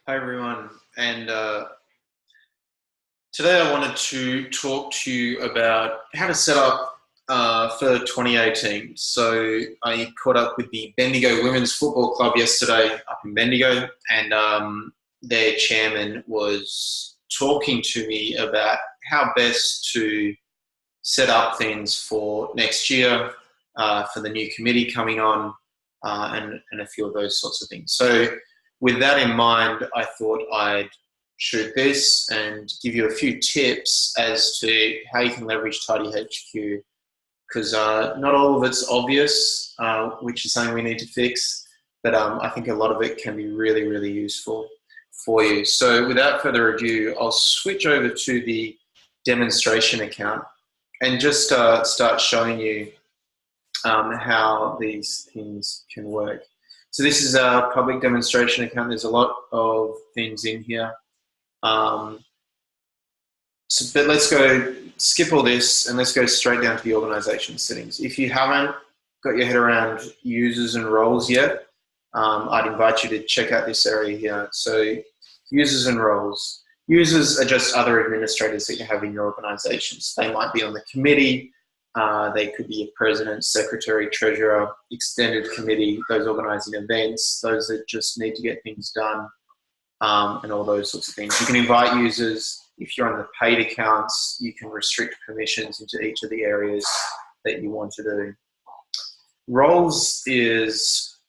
Hi everyone, and today I wanted to talk to you about how to set up for 2018. So I caught up with the Bendigo Women's Football Club yesterday up in Bendigo, and their chairman was talking to me about how best to set up things for next year, for the new committee coming on, and a few of those sorts of things. So with that in mind, I thought I'd shoot this and give you a few tips as to how you can leverage Tidy HQ, because not all of it's obvious, which is something we need to fix, but I think a lot of it can be really, really useful for you. So without further ado, I'll switch over to the demonstration account and just start showing you how these things can work. So this is a public demonstration account. There's a lot of things in here. But let's skip all this and let's go straight down to the organization settings. If you haven't got your head around users and roles yet, I'd invite you to check out this area here. So users and roles. Users are just other administrators that you have in your organizations. They might be on the committee. They could be a president, secretary, treasurer, extended committee, those organising events, those that just need to get things done, and all those sorts of things. You can invite users. If you're on the paid accounts, you can restrict permissions into each of the areas that you want to do. Roles is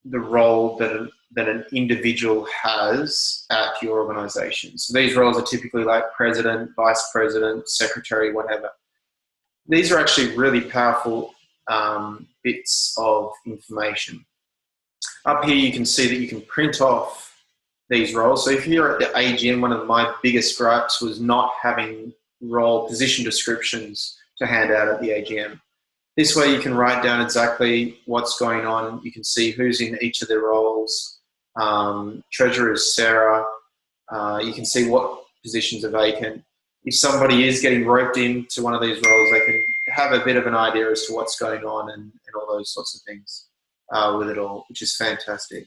the role that an individual has at your organisation. So these roles are typically like president, vice president, secretary, whatever. These are actually really powerful bits of information. Up here you can see that you can print off these roles. So if you're at the AGM, one of my biggest gripes was not having role position descriptions to hand out at the AGM. This way you can write down exactly what's going on. You can see who's in each of their roles. Treasurer is Sarah. You can see what positions are vacant. If somebody is getting roped into one of these roles, they can have a bit of an idea as to what's going on and all those sorts of things with it all, which is fantastic.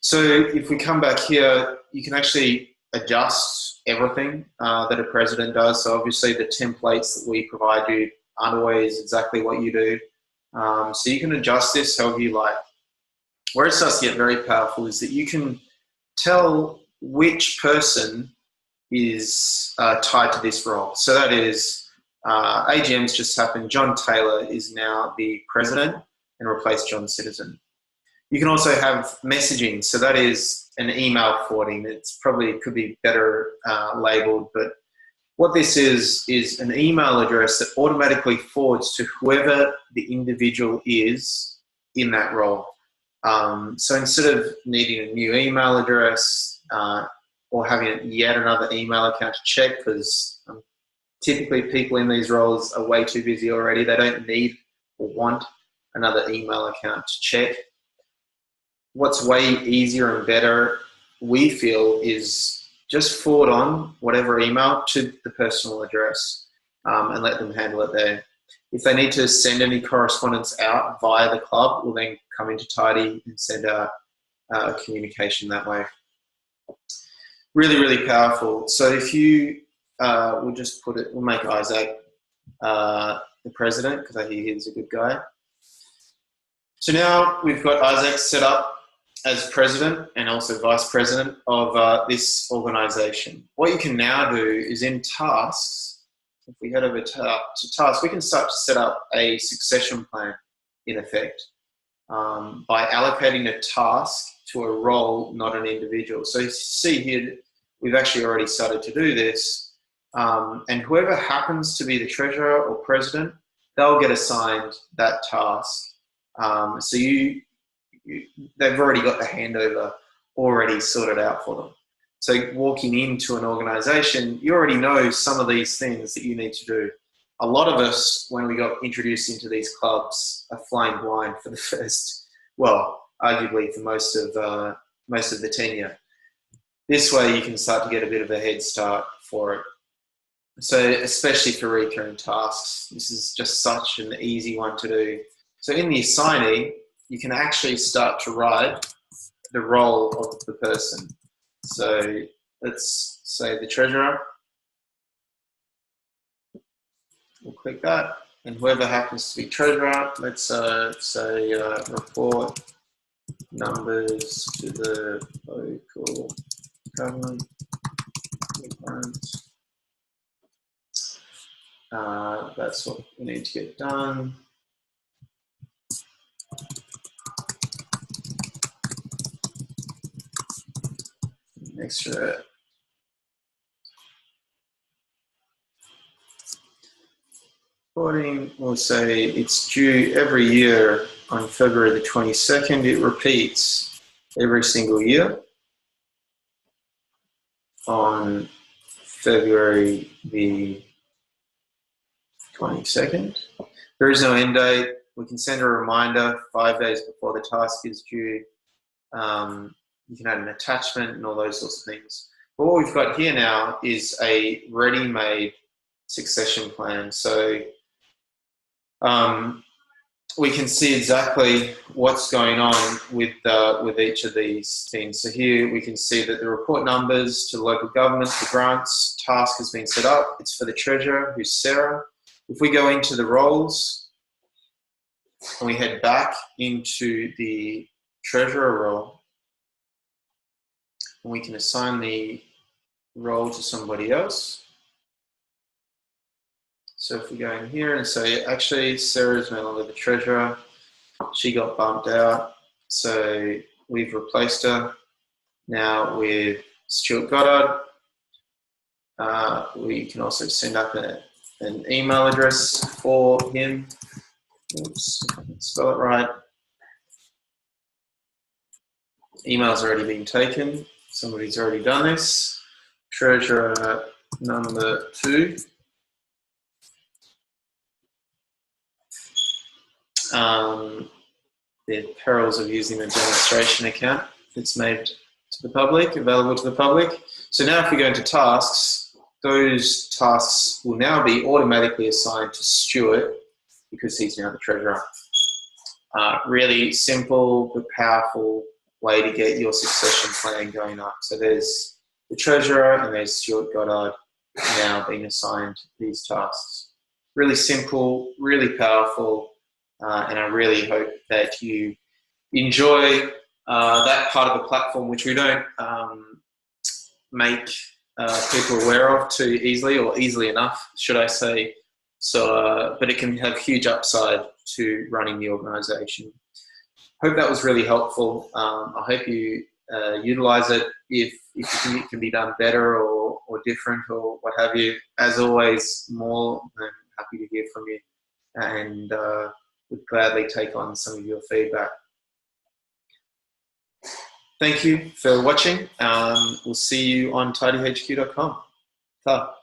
So if we come back here, you can actually adjust everything that a president does. So obviously the templates that we provide you aren't always exactly what you do. So you can adjust this however you like. Where it starts to get very powerful is that you can tell which person is tied to this role. So that is, AGM's just happened. John Taylor is now the president and replaced John Citizen. You can also have messaging. So that is an email forwarding. It's probably could be better labeled, but what this is an email address that automatically forwards to whoever the individual is in that role. So instead of needing a new email address, or having yet another email account to check, because typically people in these roles are way too busy already. They don't need or want another email account to check. What's way easier and better, we feel, is just forward on whatever email to the personal address and let them handle it there. If they need to send any correspondence out via the club, we'll then come into Tidy and send out a communication that way. Really, really powerful. So if you, we'll make Isaac the president, because I hear he's a good guy. So now we've got Isaac set up as president and also vice president of this organisation. What you can now do is in tasks, if we head over to tasks, we can start to set up a succession plan in effect by allocating a task to a role, not an individual. So you see here, we've actually already started to do this. And whoever happens to be the treasurer or president, they'll get assigned that task. So they've already got the handover already sorted out for them. So walking into an organisation, you already know some of these things that you need to do. A lot of us, when we got introduced into these clubs, are flying blind for the first, well, arguably for most of the tenure. This way you can start to get a bit of a head start for it. So especially for recurring tasks, this is just such an easy one to do. So in the assignee, you can actually start to write the role of the person. So let's say the treasurer. We'll click that, and whoever happens to be treasurer, let's say report numbers to the local government. That's what we need to get done. Extra. Reporting, we'll say it's due every year on February the 22nd. It repeats every single year on February the 22nd. There is no end date. We can send a reminder 5 days before the task is due. You can add an attachment and all those sorts of things. But what we've got here now is a ready-made succession plan. So we can see exactly what's going on with each of these things. So here we can see that the report numbers to local government, the grants task has been set up. It's for the treasurer, who's Sarah. If we go into the roles and we head back into the treasurer role, and we can assign the role to somebody else. So if we go in here and say, actually, Sarah is no longer the treasurer, she got bumped out, so we've replaced her now with Stuart Goddard. We can also send up an email address for him. Oops, I can spell it right. Email's already been taken. Somebody's already done this. Treasurer number 2. The perils of using a demonstration account. It's made to the public, available to the public. So now if we go into tasks, those tasks will now be automatically assigned to Stuart because he's now the treasurer. Really simple but powerful way to get your succession plan going up. So there's the treasurer and there's Stuart Goddard now being assigned these tasks. Really simple, really powerful. And I really hope that you enjoy that part of the platform, which we don't make people aware of too easily, or easily enough, should I say. So, but it can have huge upside to running the organisation. Hope that was really helpful. I hope you utilise it if you think it can be done better or different or what have you. As always, more than happy to hear from you, and would gladly take on some of your feedback. Thank you for watching. We'll see you on tidyhq.com. Ta.